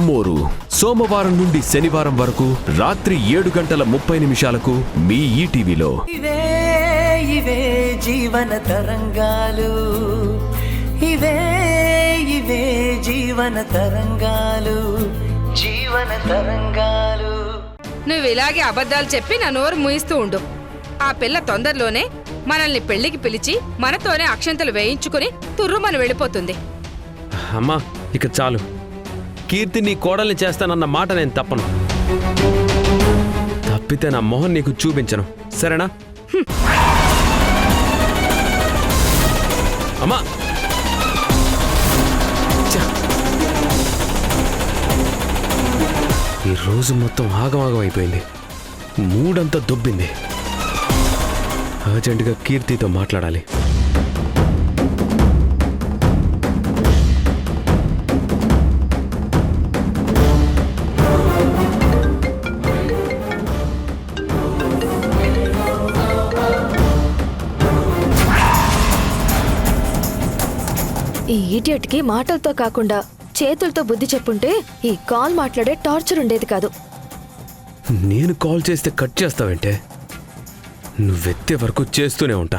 అమ్మోరు సోమవారం నుండి శనివారం వరకు రాత్రి 7:30 మీ ఈటీవీలో. ఇవే ఇవే జీవన తరంగాలు, ఇవే ఇవే జీవన తరంగాలు, జీవన తరంగాలు. నువ్వు ఇలాగే అబద్ధాలు చెప్పి నా నోరు మూయిస్తూ ఉండు. ఆ పిల్ల తొందరలోనే మనల్ని పెళ్లికి పిలిచి మనతోనే అక్షంతలు వేయించుకుని తుర్రుమని వెళ్ళిపోతుంది. అమ్మా ఇక చాలు. కీర్తి నీ కోడల్ని చేస్తానన్న మాట నేను తప్పను. తప్పితే నా మొహం నీకు చూపించను, సరేనా? అమ్మా ఈ రోజు మొత్తం ఆగమాగం అయిపోయింది. మూడంతా దొబ్బింది. అర్జెంటుగా కీర్తితో మాట్లాడాలి. ఈ ఈడియట్కి మాటలతో కాకుండా చేతులతో బుద్ధి చెప్పుంటే ఈ కాల్ మాట్లాడే టార్చర్ ఉండేది కాదు. నేను కాల్ చేస్తే కట్ చేస్తావంటే నువ్వెత్తే వరకు చేస్తూనే ఉంటా.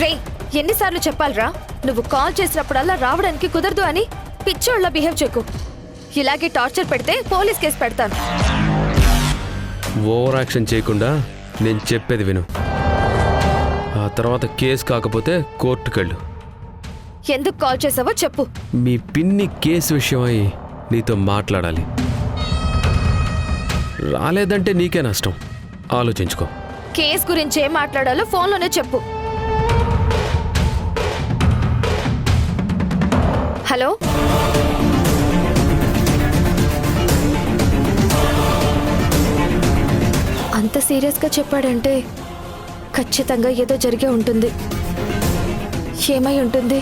రే, ఎన్నిసార్లు చెప్పాలరా? నువ్వు కాల్ చేసినప్పుడల్లా రావడానికి కుదరదు అని పిచ్చోళ్ళ బిహేవ్ చేయకు. ఇలాగే టార్చర్ పెడితే పోలీస్ కేసు పెడతాను. ఓవర్ యాక్షన్ చేయకుండా నేను చెప్పేది విను. ఆ తర్వాత కేసు కాకపోతే కోర్టుకెళ్ళు. ఎందుకు కాల్ చేసావో చెప్పు. మీ పిన్ని కేసు విషయమై నీతో మాట్లాడాలి. రాలేదంటే నీకే నష్టం, ఆలోచించుకో. కేస్ గురించి ఏం మాట్లాడాలో ఫోన్లోనే చెప్పు. హలో, అంత సీరియస్గా చెప్పాడంటే ఖచ్చితంగా ఏదో జరిగే ఉంటుంది. ఏమై ఉంటుంది?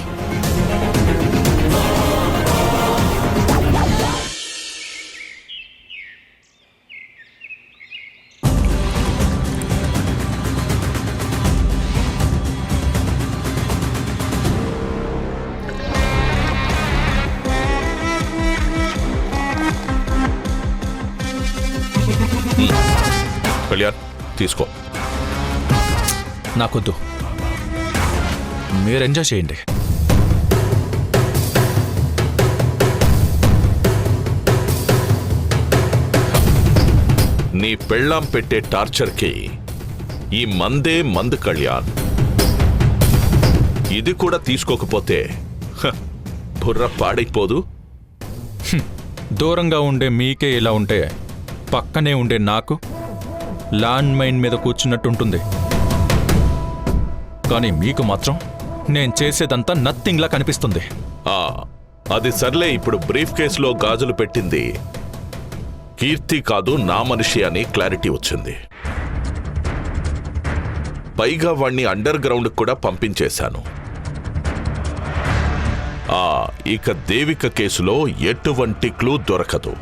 కళ్యాణ్ తీసుకో. నాకొద్దు, మీరు ఎంజాయ్ చేయండి. నీ పెళ్ళాం పెట్టే టార్చర్కి ఈ మందే మందు కళ్యాణ్. ఇది కూడా తీసుకోకపోతే బుర్ర పాడైపోదు. దూరంగా ఉండే మీకే ఇలా ఉంటే పక్కనే ఉండే నాకు ల్యాండ్ మైన్ మీద కూర్చున్నట్టుంటుంది. కానీ మీకు మాత్రం నేను చేసేదంతా నథింగ్లా కనిపిస్తుంది. అది సర్లే. ఇప్పుడు బ్రీఫ్ కేసులో గాజులు పెట్టింది కీర్తి కాదు, నా మనిషి అని క్లారిటీ వచ్చింది. పైగా వాణ్ణి అండర్ గ్రౌండ్ కూడా పంపించేశాను. ఇక దేవిక కేసులో ఎటువంటి క్లూ దొరకదు.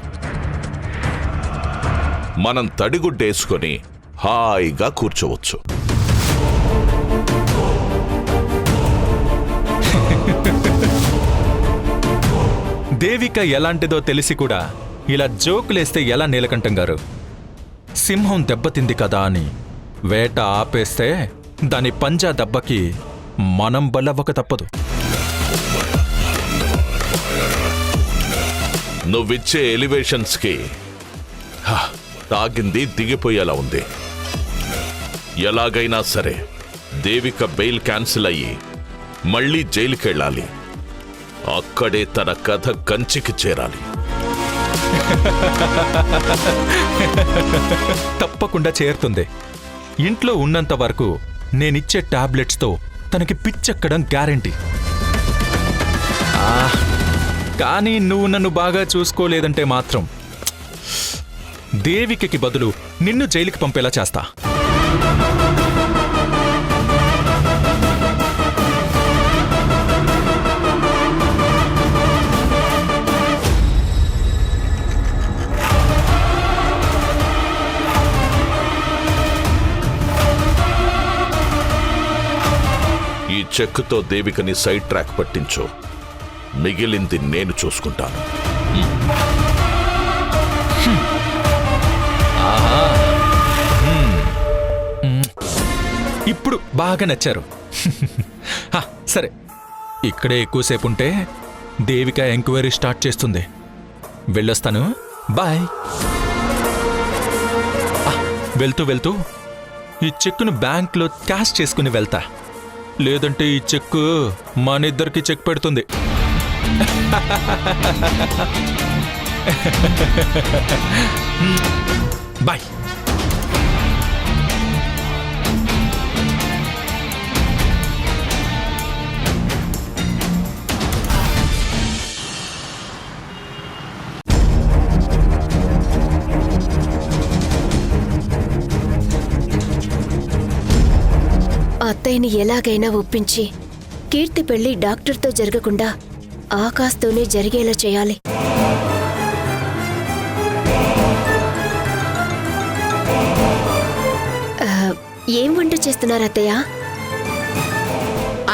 మనం తడిగుడ్డేసుకొని హాయిగా కూర్చోవచ్చు. దేవిక ఎలాంటిదో తెలిసి కూడా ఇలా జోకులేస్తే ఎలా నీలకంఠం గారు? సింహం దెబ్బతింది కదా అని వేట ఆపేస్తే దాని పంజా దెబ్బకి మనం బలవ్వక తప్పదు. నువ్విచ్చే ఎలివేషన్స్కి తాగింది దిగిపోయేలా ఉంది. ఎలాగైనా సరే దేవిక బెయిల్ క్యాన్సిల్ అయ్యి మళ్ళీ జైలుకెళ్ళాలి. అక్కడే తన కథ కంచికి చేరాలి. తప్పకుండా చేరుతుంది. ఇంట్లో ఉన్నంత వరకు నేనిచ్చే టాబ్లెట్స్తో తనకి పిచ్చెక్కడం గ్యారెంటీ. కానీ నువ్వు నన్ను బాగా చూసుకోలేదంటే మాత్రం దేవికకి బదులు నిన్ను జైలుకి పంపేలా చేస్తా. చెక్తో దేవికని సైడ్ ట్రాక్ పట్టించు. మిగిలింది నేను చూసుకుంటాను. ఇప్పుడు బాగా నచ్చారు. హా, సరే, ఇక్కడే ఎక్కువసేపు ఉంటే దేవిక ఎంక్వైరీ స్టార్ట్ చేస్తుంది. వెళ్ళొస్తాను, బాయ్. వెళ్తూ వెళ్తూ ఈ చెక్కును బ్యాంక్లో క్యాష్ చేసుకుని వెళ్తా. లేదంటే ఈ చెక్కు మనిద్దరికి చెక్ పెడుతుంది. బాయ్. అత్తయ్యని ఎలాగైనా ఒప్పించి కీర్తి పెళ్లి డాక్టర్తో జరగకుండా ఆకాశ్తోనే జరిగేలా చేయాలి. ఏం వంట చేస్తున్నారు అత్తయ్య?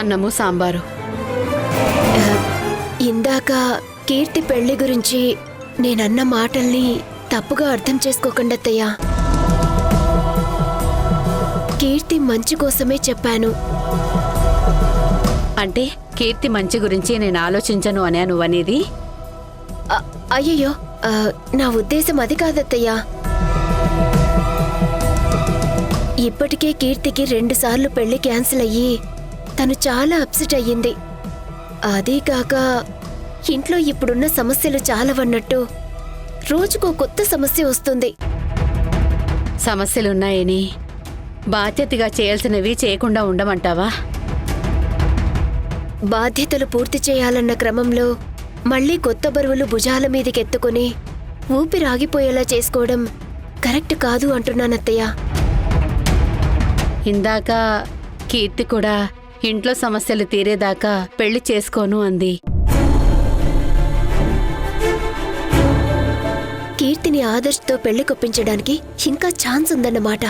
అన్నము సాంబారు. ఇందాక కీర్తి పెళ్లి గురించి నేనన్న మాటల్ని తప్పుగా అర్థం చేసుకోకండి అత్తయ్య. కీర్తి మంచి కోసమే చెప్పాను. అంటే కీర్తి మంచి గురించి నేను ఆలోచించను అనే నువ్వనేది? అయ్యయ్యో, నా ఉద్దేశం అది కాదత్తయ్యా. ఇప్పటికే కీర్తికి 2 సార్లు పెళ్లి క్యాన్సిల్ అయ్యి తను చాలా అప్సెట్ అయ్యింది. అదీ కాక ఇంట్లో ఇప్పుడున్న సమస్యలు చాలవన్నట్టు రోజుకో కొత్త సమస్య వస్తుంది. సమస్యలున్నాయని బాధ్యతగా చేయాల్సినవి చేయకుండా ఉండమంటావా? బాధ్యతలు పూర్తి చేయాలన్న క్రమంలో మళ్లీ కొత్త బరువులు భుజాల మీదకెత్తుకుని ఊపిరాగిపోయేలా చేసుకోవడం కరెక్ట్ కాదు అంటున్నానత్తయ్య. ఇందాక కీర్తి కూడా ఇంట్లో సమస్యలు తీరేదాకా పెళ్లి చేసుకోను అంది. కీర్తిని ఆదర్శ్తో పెళ్లి కొప్పించడానికి ఇంకా ఛాన్స్ ఉందన్నమాట.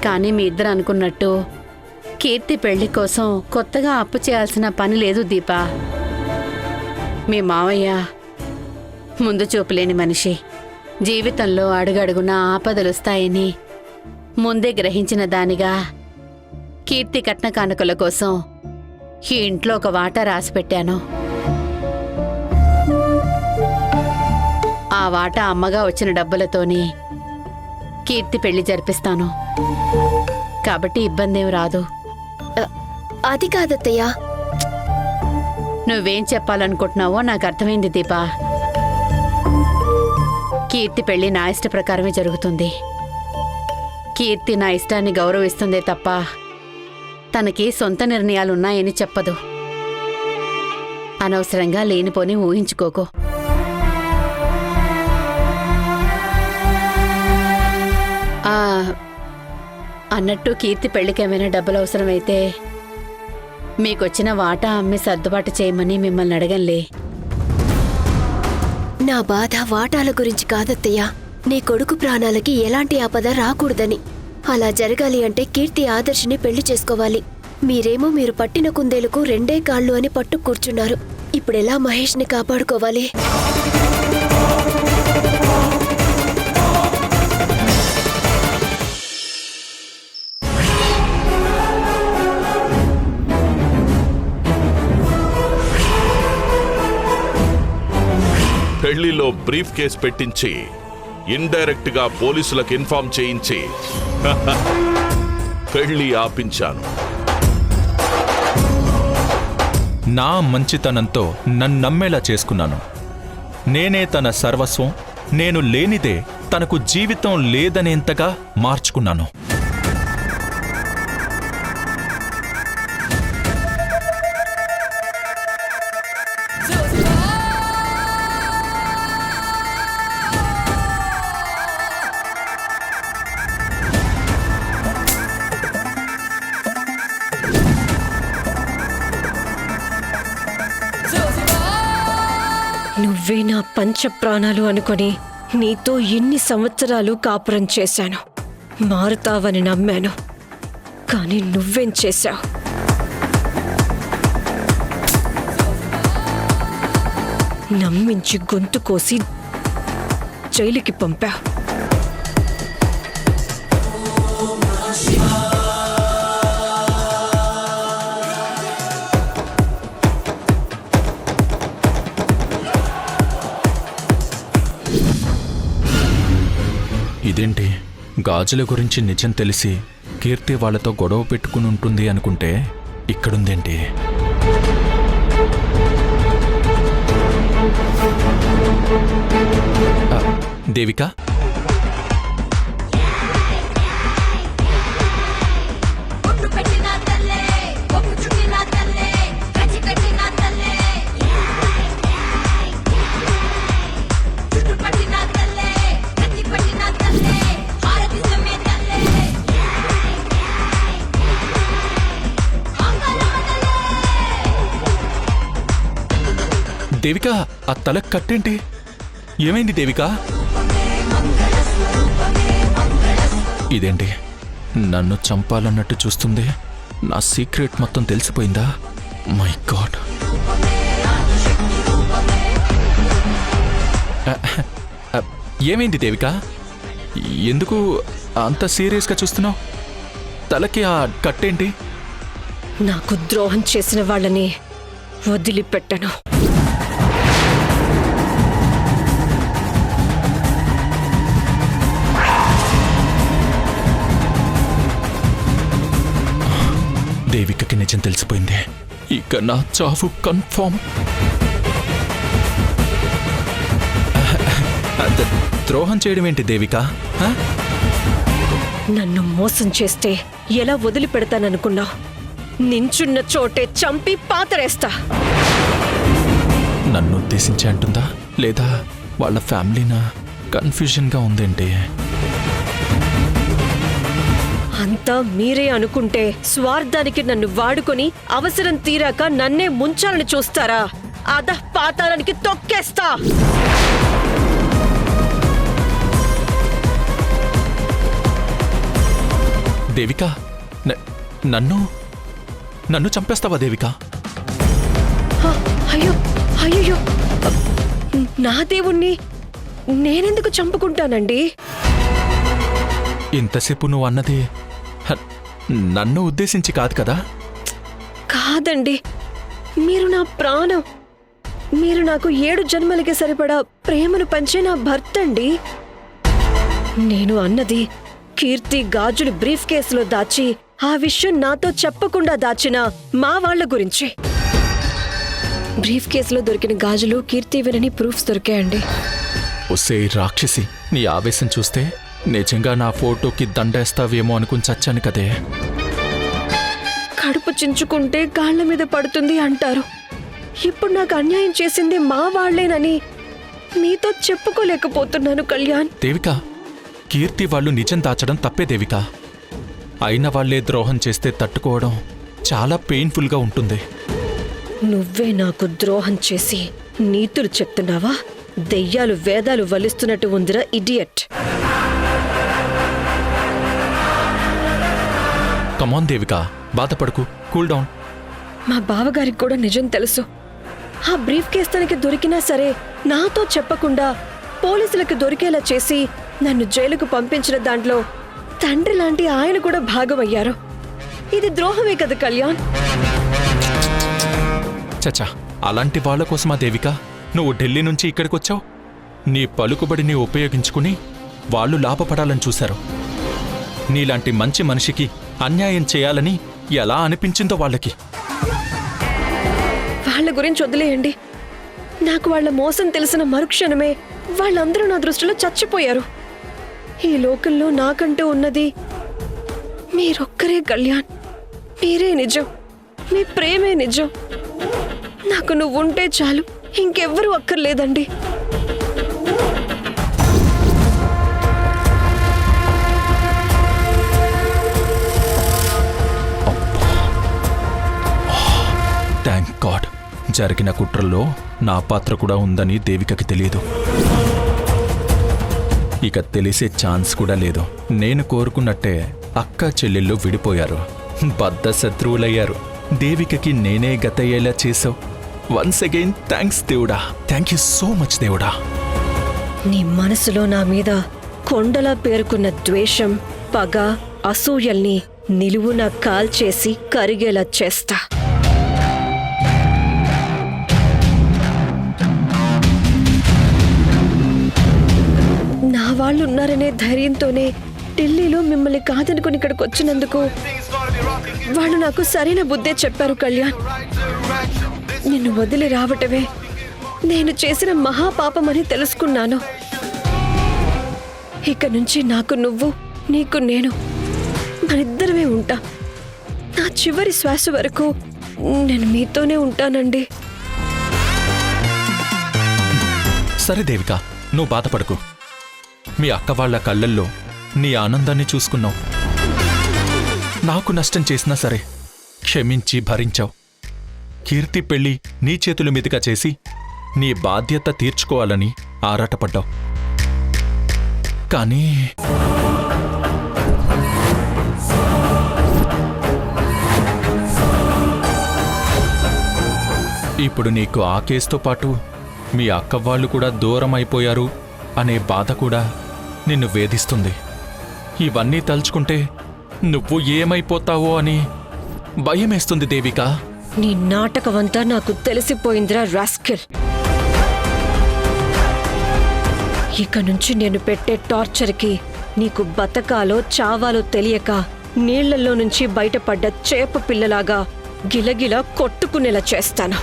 కానీ మీ ఇద్దరు అనుకున్నట్టు కీర్తి పెళ్లి కోసం కొత్తగా అప్పు చేయాల్సిన పని లేదు దీపా. మీ మావయ్య ముందు చూపులేని మనిషి. జీవితంలో అడుగడుగున ఆపదలుస్తాయని ముందే గ్రహించిన దానిగా కీర్తి కట్న కానుకల కోసం ఈ ఇంట్లో ఒక వాటా రాసిపెట్టాను. ఆ వాటా అమ్మగా వచ్చిన డబ్బులతోని కీర్తి పెళ్లి జరిపిస్తాను. కాబట్టి ఇబ్బందేం రాదు. అది కాదత్తయ్యా. నువ్వేం చెప్పాలనుకుంటున్నావో నాకు అర్థమైంది దీపా. కీర్తి పెళ్లి నా ఇష్ట ప్రకారమే జరుగుతుంది. కీర్తి నా ఇష్టాన్ని గౌరవిస్తుందే తప్ప తనకి సొంత నిర్ణయాలున్నాయని చెప్పదు. అనవసరంగా లేనిపోని ఊహించుకోకు. అన్నట్టు కీర్తి పెళ్లికేమైనా డబ్బులు అవసరమైతే మీకొచ్చిన వాటా అమ్మి సర్దుబాటు చేయమని మిమ్మల్ని అడగంలే. నా బాధ వాటాల గురించి కాదత్తయ్యా. నీ కొడుకు ప్రాణాలకి ఎలాంటి ఆపద రాకూడదని. అలా జరగాలి అంటే కీర్తి ఆదర్శిని పెళ్లి చేసుకోవాలి. మీరేమో మీరు పట్టిన కుందేలకు 2 కాళ్ళు అని పట్టు కూర్చున్నారు. ఇప్పుడెలా మహేష్ని కాపాడుకోవాలి? పెళ్లిలో బ్రీఫ్ కేస్ పెట్టించి ఇండైరెక్ట్ గా పోలీసులకు ఇన్ఫార్మ్ చేయించి పెళ్లి ఆపించాను. నా మంచితనంతో నన్నమ్మేలా చేసుకున్నాను. నేనే తన సర్వస్వం, నేను లేనిదే తనకు జీవితం లేదనేంతగా మార్చుకున్నాను. నువ్వే నా పంచ ప్రాణాలు అనుకొని నీతో ఎన్ని సంవత్సరాలు కాపురం చేశాను. మారుతావని నమ్మాను. కానీ నువ్వేం చేశావు? నమ్మించి గొంతు కోసి జైలుకి పంపా. ఇదేంటి, గాజుల గురించి నిజం తెలిసి కీర్తి వాళ్ళతో గొడవ పెట్టుకుని ఉంటుంది అనుకుంటే ఇక్కడుందేంటి? దేవిక, దేవిక, ఆ తల కట్టేంటి? ఏమైంది దేవిక? ఇదేంటి, నన్ను చంపాలన్నట్టు చూస్తుంది. నా సీక్రెట్ మొత్తం తెలిసిపోయిందా? My god. ఏమైంది దేవిక? ఎందుకు అంత సీరియస్గా చూస్తున్నావు? తలకి ఆ కట్టేంటి? నాకు ద్రోహం చేసిన వాళ్ళని వదిలిపెట్టను. దేవికకి నిజం తెలిసిపోయింది. ఇక నా చావు కన్ఫర్మ్. ద్రోహం చేయడం ఏంటి దేవిక? నన్ను మోసం చేస్తే ఎలా వదిలిపెడతాననుకున్నావు? నించున్న చోటే చంపి పాతరేస్తా. నన్ను ఉద్దేశించి అంటుందా లేదా వాళ్ళ ఫ్యామిలీనా? కన్ఫ్యూజన్గా ఉందేంటి? అంతా మీరే అనుకుంటే స్వార్థానికి నన్ను వాడుకొని అవసరం తీరాక నన్నే ముంచాలని చూస్తారా? అదః పాతాళానికి తొక్కేస్తా. దేవిక, నన్ను చంపేస్తావా దేవిక? అయ్యో అయ్యో, నా దేవుణ్ణి నేనెందుకు చంపుకుంటానండి? ఇంతసేపు నువ్వు అన్నది నన్ను ఉద్దేశించి కాదు కదా? కాదండి, మీరు నా ప్రాణం. మీరు నాకు 7 జన్మలకి సరిపడా ప్రేమను పంచే నా భర్త అండి. నేను అన్నది కీర్తి గాజులు బ్రీఫ్ కేసులో దాచి ఆ విషయం నాతో చెప్పకుండా దాచిన మా వాళ్ల గురించి. బ్రీఫ్ కేసులో దొరికిన గాజులు కీర్తివేనని ప్రూఫ్స్ దొరికాయండి. ఒసే రాక్షసి, నీ ఆవేశం చూస్తే నిజంగా నా ఫోటోకి దండేస్తావేమో అనుకుని చచ్చాను కదే. కడుపు చించుకుంటే కాళ్ల మీద పడుతుంది అంటారు. ఇప్పుడు నాకు అన్యాయం చేసింది మా వాళ్లేనని మీతో చెప్పుకోలేకపోతున్నాను కళ్యాణ్. దేవిక, కీర్తి వాళ్ళు నిజం దాచడం తప్పే దేవిక. అయిన వాళ్లే ద్రోహం చేస్తే తట్టుకోవడం చాలా పెయిన్ఫుల్గా ఉంటుంది. నువ్వే నాకు ద్రోహం చేసి నీతులు చెప్తున్నావా? దెయ్యాలు వేదాలు వలిస్తున్నట్టు ఉందిరా ఇడియట్. కమాన్ దేవిక, బాధపడకు, కూల్ డౌన్. మా బావగారికి కూడా నిజం తెలుసు. ఆ బ్రీఫ్ కేస్ తనకి దొరికినా సరే నాతో చెప్పకుండా పోలీసులకు దొరికేలా చేసి నన్ను జైలుకు పంపించిన దాంట్లో తండ్రి లాంటి ఆయన కూడా భాగమయ్యారు. ఇది ద్రోహమే కదా కళ్యాణ్? చచ్చా, అలాంటి వాళ్ళ కోసమా దేవిక నువ్వు ఢిల్లీ నుంచి ఇక్కడికొచ్చావు? నీ పలుకుబడిని ఉపయోగించుకుని వాళ్ళు లాభపడాలని చూశారు. నీలాంటి మంచి మనిషికి అన్యాయం చేయాలని ఎలా అనిపించిందో వాళ్ళకి. వాళ్ళ గురించి వదిలేయండి. నాకు వాళ్ళ మోసం తెలిసిన మరుక్షణమే వాళ్ళందరూ నా దృష్టిలో చచ్చిపోయారు. ఈ లోకంలో నాకంటూ ఉన్నది మీరొక్కరే కళ్యాణ్. మీరే నిజం, మీ ప్రేమే నిజం. నాకు నువ్వుంటే చాలు, ఇంకెవ్వరూ అక్కర్లేదండి. థ్యాంక్ గాడ్, జరిగిన కుట్రల్లో నా పాత్ర కూడా ఉందని దేవికకి తెలియదు. ఇక తెలిసే ఛాన్స్ కూడా లేదు. నేను కోరుకున్నట్టే అక్క చెల్లెళ్ళు విడిపోయారు, బద్ధ శత్రువులయ్యారు. దేవికకి నేనే గతయ్యేలా చేశావు. వన్స్ అగైన్ థ్యాంక్స్ దేవుడా. థ్యాంక్ యూ సో మచ్ దేవుడా. నీ మనసులో నా మీద కొండలా పేరుకున్న ద్వేషం, పగ, అసూయల్ని నిలువున కాల్చేసి కరిగేలా చేస్తా. నా వాళ్ళున్నారనే ధైర్యంతోనే ఢిల్లీలో మిమ్మల్ని కాదనుకుని ఇక్కడికి వచ్చినందుకు వాళ్ళు నాకు సరైన బుద్ధే చెప్పారు కళ్యాణ్. నిన్ను వదిలి రావటమే నేను చేసిన మహాపాపమని తెలుసుకున్నాను. ఇక నుంచి నాకు నువ్వు, నీకు నేను, మనిద్దరమే ఉంటా. నా చివరి శ్వాస వరకు నేను మీతోనే ఉంటానండి. సరే దేవిక, నువ్వు బాధపడకు. మీ అక్క వాళ్ళ కళ్ళల్లో నీ ఆనందాన్ని చూసుకున్నావు. నాకు నష్టం చేసినా సరే క్షమించి భరించావు. కీర్తి పెళ్లి నీ చేతుల మీదుగా చేసి నీ బాధ్యత తీర్చుకోవాలని ఆరాటపడ్డావు. కానీ ఇప్పుడు నీకు ఆ కేసుతో పాటు మీ అక్క వాళ్ళు కూడా దూరం అయిపోయారు అనే బాధ కూడా నిన్ను వేధిస్తుంది. ఇవన్నీ తలుచుకుంటే నువ్వు ఏమైపోతావో అని భయమేస్తుంది దేవిక. నీ నాటకమంతా నాకు తెలిసిపోయిందిరా రాస్కెల్. ఇక నుంచి నేను పెట్టే టార్చర్కి నీకు బతకాలో చావాలో తెలియక నీళ్లలో నుంచి బయటపడ్డ చేప పిల్లలాగా గిలగిలా కొట్టుకునేలా చేస్తాను.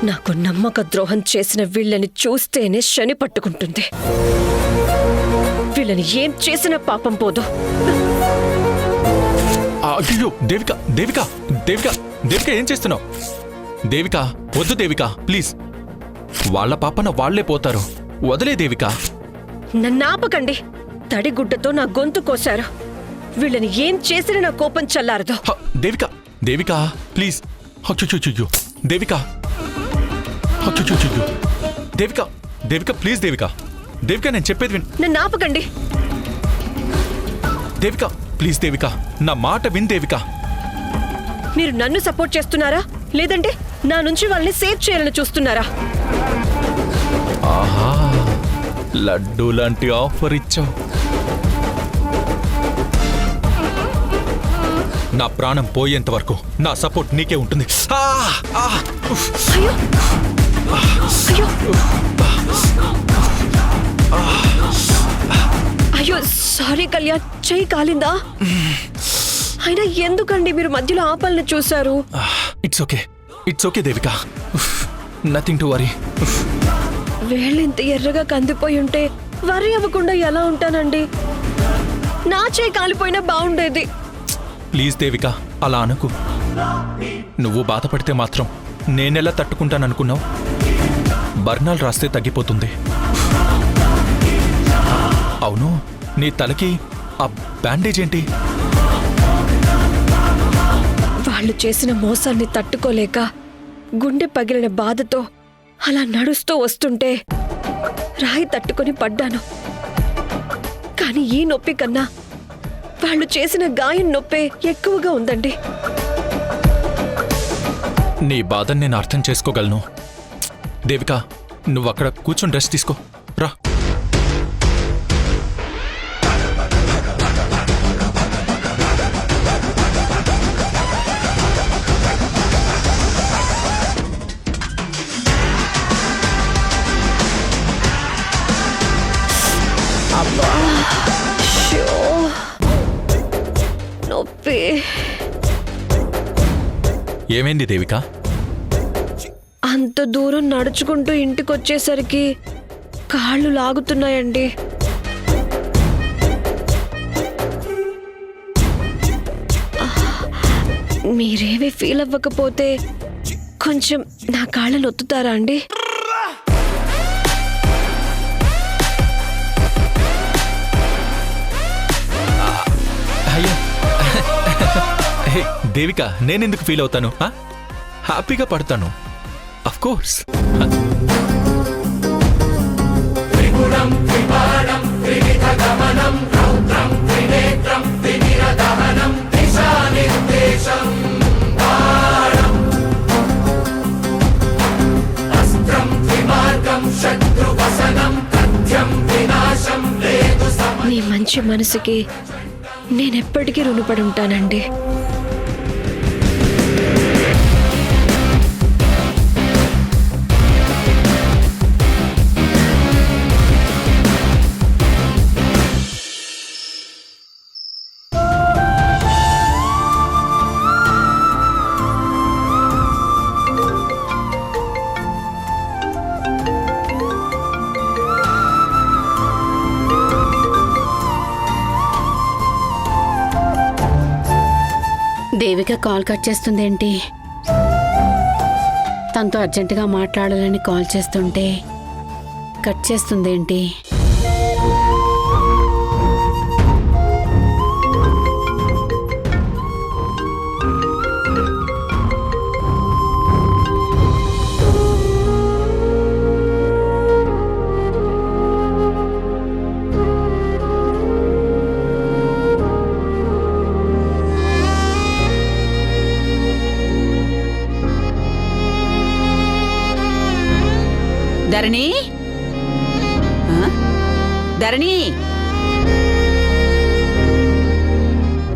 నాకు నమ్మక ద్రోహం చేసిన వీళ్ళని చూస్తేనే శని పట్టుకుంటుంది. వీళ్ళని ఏం చేసిన పాపం పోదు. అయ్యో దేవిక, దేవిక, దేవిక, దేవిక ఏం చేస్తున్నావు? దేవిక వద్దు దేవిక, ప్లీజ్. వాళ్ళ పాపన వాళ్లే పోతారు, వదిలే దేవిక. నన్నాపకండి. తడిగుడ్డతో నా గొంతు కోశారు. వీళ్ళని ఏం చేసిన నా కోపం చల్లారదు. దేవిక, దేవిక ప్లీజ్. అయ్యో దేవిక, అయ్యో దేవిక, దేవిక ప్లీజ్ దేవిక. దేవిక నేను చెప్పేది విన్. నన్నాపకండి. దేవిక ప్లీజ్ దేవిక, నా మాట విన్ దేవిక. మీరు నన్ను సపోర్ట్ చేస్తున్నారా లేదంటే నా నుంచి వాళ్ళని సేవ్ చేయాలని చూస్తున్నారా? ఆహా, లడ్డూ లాంటి ఆఫర్ ఇచ్చావు. నా ప్రాణం పోయేంత వరకు నా సపోర్ట్ నీకే ఉంటుంది. అయ్యో అయ్యో అయ్యో సారీ కళ్యాణ్, చెయ్యి కాలిందా? అయినా ఎందుకండి మీరు మధ్యలో ఆపాలని చూశారు? It's okay, it's okay Devika, nothing to worry. వేళ్ళింత ఎర్రగా కందిపోయి ఉంటే వరి అవ్వకుండా ఎలా ఉంటానండి? నా చేయి కాలిపోయినా బాగుండేది. ప్లీజ్ దేవిక, అలా అనుకు. నువ్వు బాధపడితే మాత్రం నేనెలా తట్టుకుంటాననుకున్నావు? బర్నాలు రాస్తే తగ్గిపోతుంది. అవును, నీ తలకి ఆ బ్యాండేజ్ ఏంటి? వాళ్ళు చేసిన మోసాన్ని తట్టుకోలేక గుండె పగిలిన బాధతో అలా నడుస్తూ వస్తుంటే రాయి తట్టుకొని పడ్డాను. కానీ ఈ నొప్పి కన్నా వాళ్ళు చేసిన గాయం నొప్పే ఎక్కువగా ఉందండి. నీ బాధని నేను అర్థం చేసుకోగలను. దేవిక, నువ్వు అక్కడ కూర్చొని రెస్ట్ తీసుకో రా. నొప్పి. ఏమైంది దేవిక? అంత దూరం నడుచుకుంటూ ఇంటికొచ్చేసరికి కాళ్ళు లాగుతున్నాయండి. మీరేమీ ఫీల్ అవ్వకపోతే కొంచెం నా కాళ్ళను ఒత్తుతారా అండి? అయ్యో దేవిక, నేనెందుకు ఫీల్ అవుతాను? హ్యాపీగా పడతాను, అఫ్ కోర్స్. త్రిపురం త్రిపాడం త్రివిధ గమనం రౌద్రం త్రినేత్రం త్రినిరదహనం నీ మంచి మనసుకి నేనెప్పటికీ రుణపడి ఉంటానండి. దేవిక కాల్ కట్ చేస్తుందేంటి? తనతో అర్జెంటుగా మాట్లాడాలని కాల్ చేస్తుంటే కట్ చేస్తుందేంటి? ధరణి, ధరణి,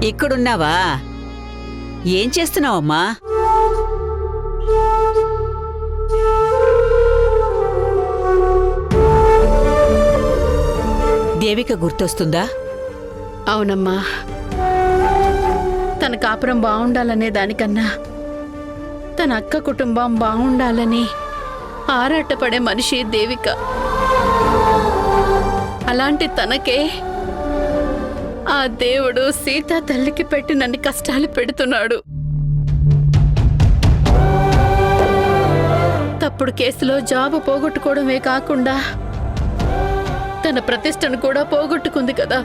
ఇక్కడున్నావా? ఏం చేస్తున్నావమ్మా? దేవిక గుర్తొస్తుందా? అవునమ్మా, తన కాపురం బాగుండాలనే దానికన్నా తన అక్క కుటుంబం బాగుండాలని ఆరాటపడే మనిషి దేవిక. అలాంటి తనకే ఆ దేవుడు సీతా తల్లికి పెట్టినన్ని కష్టాలు పెడుతున్నాడు. తప్పుడు కేసులో జాబు పోగొట్టుకోవడమే కాకుండా తన ప్రతిష్టను కూడా పోగొట్టుకుంది కదా.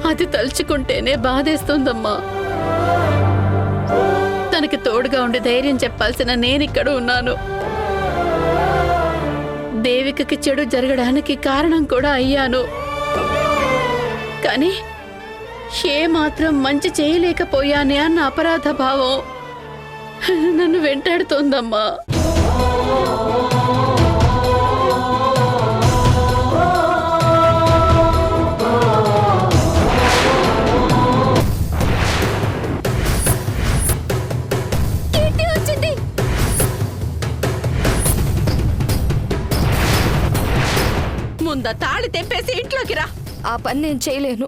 అది తలుచుకుంటేనే బాధేస్తుందమ్మా. తనకి తోడుగా ఉండి ధైర్యం చెప్పాల్సిన నేనిక్కడ ఉన్నాను. దేవికకి చెడు జరగడానికి కారణం కూడా అయ్యాను. కానీ ఏమాత్రం మంచి చేయలేకపోయానే అన్న అపరాధ భావం నన్ను వెంటాడుతోందమ్మా. ముందా తాళి తెంపేసి ఇంట్లోకి రా. ఆ పని నేను చేయలేను.